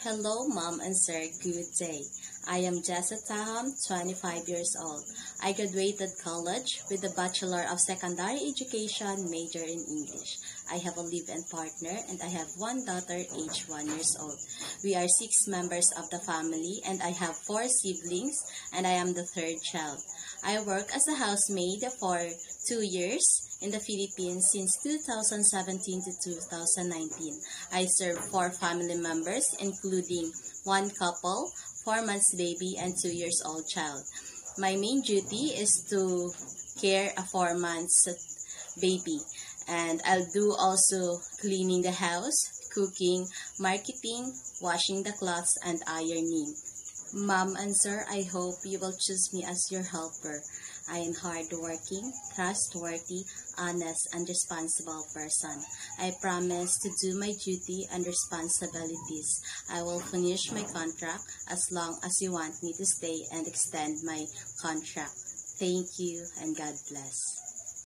Hello, Mom and Sir. Good day. I am Jessa Taham, 25 years old. I graduated college with a Bachelor of Secondary Education major in English. I have a live-in partner and I have one daughter aged 1 years old. We are 6 members of the family and I have 4 siblings and I am the third child. I work as a housemaid for 2 years in the Philippines since 2017 to 2019. I serve 4 family members including 1 couple, 4 months baby, and 2 years old child. My main duty is to care a 4 months baby, and I'll do also cleaning the house, cooking, marketing, washing the clothes, and ironing. Mom and Sir, I hope you will choose me as your helper. I am hardworking, trustworthy, honest, and responsible person. I promise to do my duty and responsibilities. I will finish my contract as long as you want me to stay and extend my contract. Thank you and God bless.